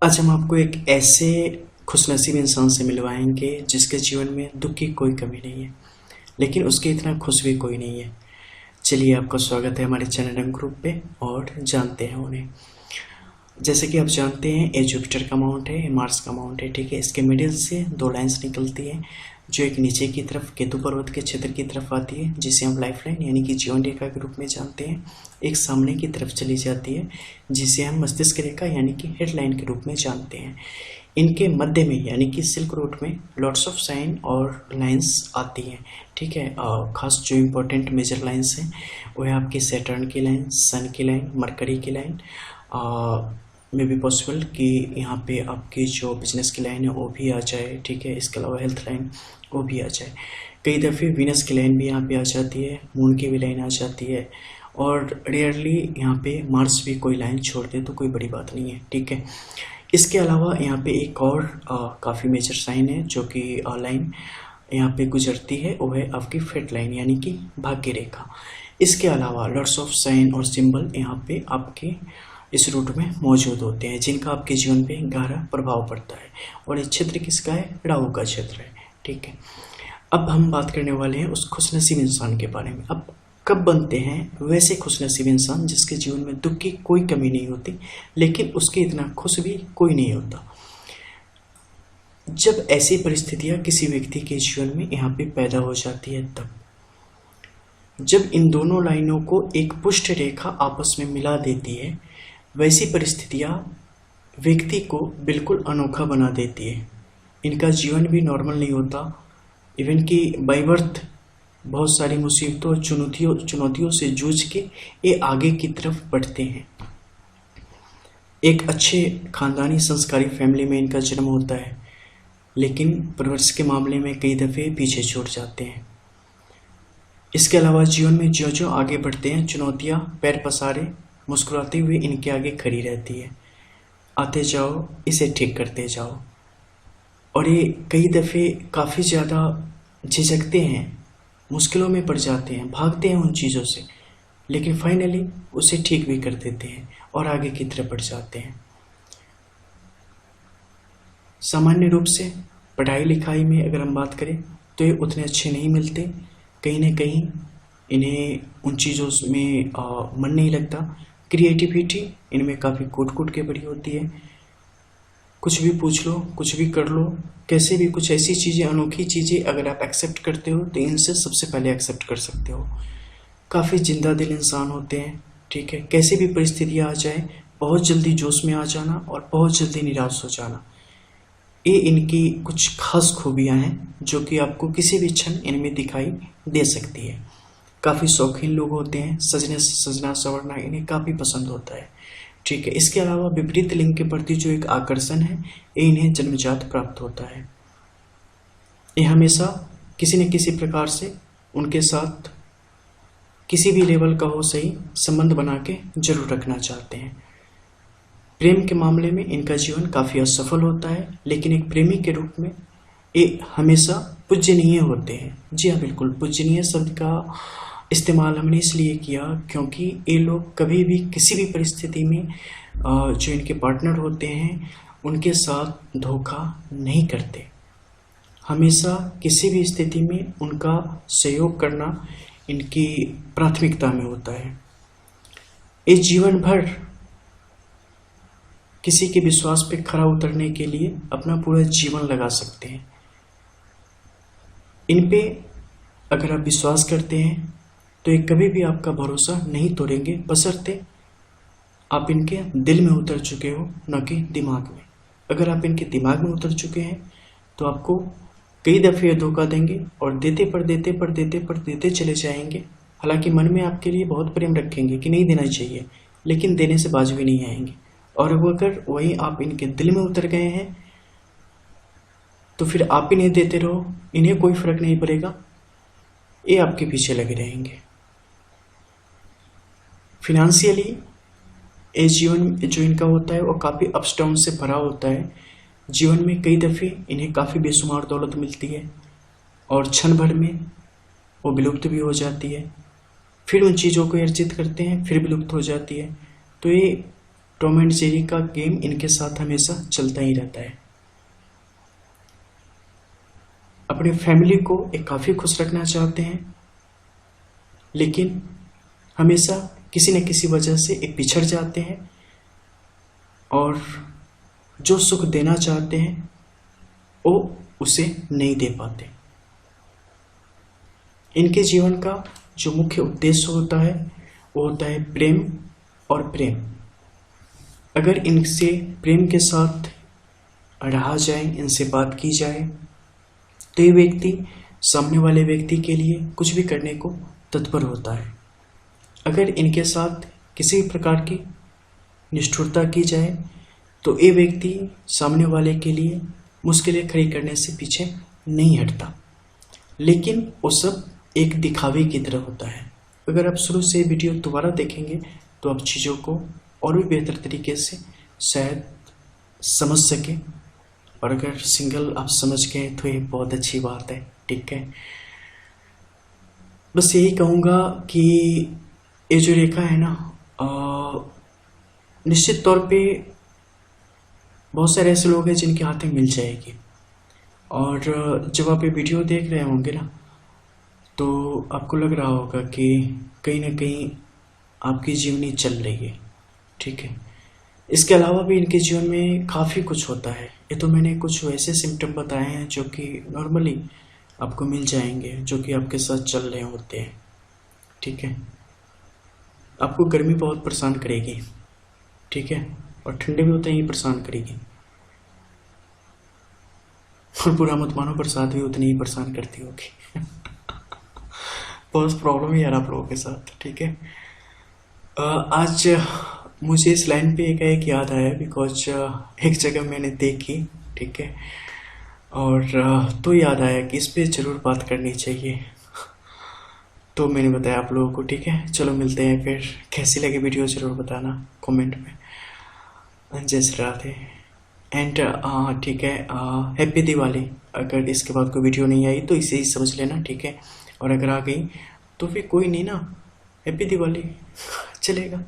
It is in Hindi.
आज हम आपको एक ऐसे खुशनसीब इंसान से मिलवाएंगे जिसके जीवन में दुख की कोई कमी नहीं है, लेकिन उसके इतना खुश भी कोई नहीं है। चलिए, आपका स्वागत है हमारे चैनल रंग ग्रुप पे और जानते हैं उन्हें। जैसे कि आप जानते हैं, ये जुपिटर का माउंट है, ये मार्स का माउंट है। ठीक है, इसके मिडिल से दो लाइंस निकलती हैं, जो एक नीचे की तरफ केतु पर्वत के क्षेत्र की तरफ आती है, जिसे हम लाइफ लाइन यानी कि जीवन रेखा के रूप में जानते हैं। एक सामने की तरफ चली जाती है, जिसे हम मस्तिष्क रेखा यानी कि हेडलाइन के रूप में जानते हैं। इनके मध्य में यानी कि सिल्क रूट में लॉट्स ऑफ साइन और लाइंस आती हैं। ठीक है, खास जो इम्पोर्टेंट मेजर लाइंस हैं वो है आपकी सैटर्न की लाइन, सन की लाइन, मरकरी की लाइन। मे बी पॉसिबल कि यहाँ पे आपकी जो बिजनेस की लाइन है वो भी आ जाए। ठीक है, इसके अलावा हेल्थ लाइन वो भी आ जाए। कई दफ़े वीनस की लाइन भी यहाँ पे आ जाती है, मून की भी लाइन आ जाती है, और रेयरली यहाँ पे मार्स भी कोई लाइन छोड़ दे तो कोई बड़ी बात नहीं है। ठीक है, इसके अलावा यहाँ पे एक और काफ़ी मेजर साइन है जो कि लाइन यहाँ पे गुजरती है, वो है आपकी फेट लाइन यानी कि भाग्य रेखा। इसके अलावा लॉट्स ऑफ साइन और सिंबल यहाँ पे आपके इस रूट में मौजूद होते हैं, जिनका आपके जीवन पे गहरा प्रभाव पड़ता है। और ये क्षेत्र किसका है? राहु का क्षेत्र है। ठीक है, अब हम बात करने वाले हैं उस खुशनसीब इंसान के बारे में। अब कब बनते हैं वैसे खुशनसीब इंसान जिसके जीवन में दुख की कोई कमी नहीं होती, लेकिन उसके इतना खुश भी कोई नहीं होता? जब ऐसी परिस्थितियां किसी व्यक्ति के जीवन में यहाँ पे पैदा हो जाती है, तब जब इन दोनों लाइनों को एक पुष्ट रेखा आपस में मिला देती है, वैसी परिस्थितियां व्यक्ति को बिल्कुल अनोखा बना देती है। इनका जीवन भी नॉर्मल नहीं होता, इवन कि बाय बर्थ बहुत सारी मुसीबतों और चुनौतियों से जूझ के ये आगे की तरफ बढ़ते हैं। एक अच्छे खानदानी संस्कारी फैमिली में इनका जन्म होता है, लेकिन परवरिश के मामले में कई दफ़े पीछे छूट जाते हैं। इसके अलावा जीवन में जो जो आगे बढ़ते हैं, चुनौतियाँ पैर पसारे मुस्कुराते हुए इनके आगे खड़ी रहती है। आते जाओ, इसे ठीक करते जाओ। और ये कई दफ़े काफ़ी ज़्यादा झिझकते हैं, मुश्किलों में पड़ जाते हैं, भागते हैं उन चीज़ों से, लेकिन फाइनली उसे ठीक भी कर देते हैं और आगे की तरफ बढ़ जाते हैं। सामान्य रूप से पढ़ाई लिखाई में अगर हम बात करें तो ये उतने अच्छे नहीं मिलते। कहीं ना कहीं इन्हें उन चीज़ों में मन नहीं लगता। क्रिएटिविटी इनमें काफ़ी कूट के भरी होती है। कुछ भी पूछ लो, कुछ भी कर लो, कैसे भी कुछ ऐसी चीज़ें, अनोखी चीज़ें अगर आप एक्सेप्ट करते हो तो इनसे सबसे पहले एक्सेप्ट कर सकते हो। काफ़ी जिंदा दिल इंसान होते हैं। ठीक है, कैसी भी परिस्थितियाँ आ जाए, बहुत जल्दी जोश में आ जाना और बहुत जल्दी निराश हो जाना, ये इनकी कुछ खास खूबियाँ हैं जो कि आपको किसी भी क्षण इनमें दिखाई दे सकती है। काफ़ी शौकीन लोग होते हैं, सजना संवरना इन्हें काफ़ी पसंद होता है। ठीक है, इसके अलावा विपरीत लिंग के प्रति जो एक आकर्षण है, ये इन्हें जन्मजात प्राप्त होता है। ये हमेशा किसी न किसी प्रकार से उनके साथ किसी भी लेवल का हो सही संबंध बना के जरूर रखना चाहते हैं। प्रेम के मामले में इनका जीवन काफ़ी असफल होता है, लेकिन एक प्रेमी के रूप में ये हमेशा पूजनीय होते हैं। जी हाँ, बिल्कुल, पूजनीय शब्द का इस्तेमाल हमने इसलिए किया क्योंकि ये लोग कभी भी किसी भी परिस्थिति में जो इनके पार्टनर होते हैं उनके साथ धोखा नहीं करते। हमेशा किसी भी स्थिति में उनका सहयोग करना इनकी प्राथमिकता में होता है। ये जीवन भर किसी के विश्वास पे खरा उतरने के लिए अपना पूरा जीवन लगा सकते हैं। इन पे अगर आप विश्वास करते हैं तो ये कभी भी आपका भरोसा नहीं तोड़ेंगे, बशर्ते आप इनके दिल में उतर चुके हो, न कि दिमाग में। अगर आप इनके दिमाग में उतर चुके हैं तो आपको कई दफ़े धोखा देंगे और देते चले जाएंगे। हालांकि मन में आपके लिए बहुत प्रेम रखेंगे कि नहीं देना चाहिए, लेकिन देने से बाज भी नहीं आएंगे। और अगर वहीं आप इनके दिल में उतर गए हैं तो फिर आप इन्हें देते रहो, इन्हें कोई फर्क नहीं पड़ेगा, ये आपके पीछे लगे रहेंगे। फिनेंशियली ये जीवन जो इनका होता है वो काफ़ी अप्स डाउन से भरा होता है। जीवन में कई दफ़े इन्हें काफ़ी बेशुमार दौलत मिलती है और क्षण भर में वो विलुप्त भी हो जाती है। फिर उन चीज़ों को अर्जित करते हैं, फिर विलुप्त हो जाती है। तो ये टॉम एंड जेरी का गेम इनके साथ हमेशा चलता ही रहता है। अपनी फैमिली को एक काफ़ी खुश रखना चाहते हैं, लेकिन हमेशा किसी न किसी वजह से एक पिछड़ जाते हैं और जो सुख देना चाहते हैं वो उसे नहीं दे पाते। इनके जीवन का जो मुख्य उद्देश्य होता है वो होता है प्रेम और प्रेम। अगर इनसे प्रेम के साथ रहा जाए, इनसे बात की जाए, तो ये व्यक्ति सामने वाले व्यक्ति के लिए कुछ भी करने को तत्पर होता है। अगर इनके साथ किसी भी प्रकार की निष्ठुरता की जाए तो ये व्यक्ति सामने वाले के लिए मुश्किलें खड़ी करने से पीछे नहीं हटता। लेकिन वो सब एक दिखावे की तरह होता है। अगर आप शुरू से वीडियो दोबारा देखेंगे तो आप चीज़ों को और भी बेहतर तरीके से शायद समझ सकें, और अगर सिंगल आप समझ गए तो ये बहुत अच्छी बात है। ठीक है, बस यही कहूँगा कि ये जो रेखा है ना, निश्चित तौर पे बहुत सारे ऐसे लोग हैं जिनके हाथ में मिल जाएगी, और जब आप ये वीडियो देख रहे होंगे ना तो आपको लग रहा होगा कि कहीं ना कहीं आपकी जीवनी चल रही है। ठीक है, इसके अलावा भी इनके जीवन में काफ़ी कुछ होता है। ये तो मैंने कुछ वैसे सिम्टम बताए हैं जो कि नॉर्मली आपको मिल जाएंगे, जो कि आपके साथ चल रहे होते हैं। ठीक है, आपको गर्मी बहुत परेशान करेगी, ठीक है, और ठंडे भी उतना ही परेशान करेगी, और बुरा मत मानो बरसात भी उतनी ही परेशान करती होगी। बहुत प्रॉब्लम है यार आप लोगों के साथ। ठीक है, आज मुझे इस लाइन पे एक याद आया, बिकॉज एक जगह मैंने देखी। ठीक है, और तो याद आया कि इस पे ज़रूर बात करनी चाहिए, तो मैंने बताया आप लोगों को। ठीक है, चलो मिलते हैं फिर। कैसी लगी वीडियो ज़रूर बताना कमेंट में। जय श्री राधे एंड ठीक है, हैप्पी दिवाली। अगर इसके बाद कोई वीडियो नहीं आई तो इसे ही समझ लेना। ठीक है, और अगर आ गई तो फिर कोई नहीं ना, हैप्पी दिवाली चलेगा।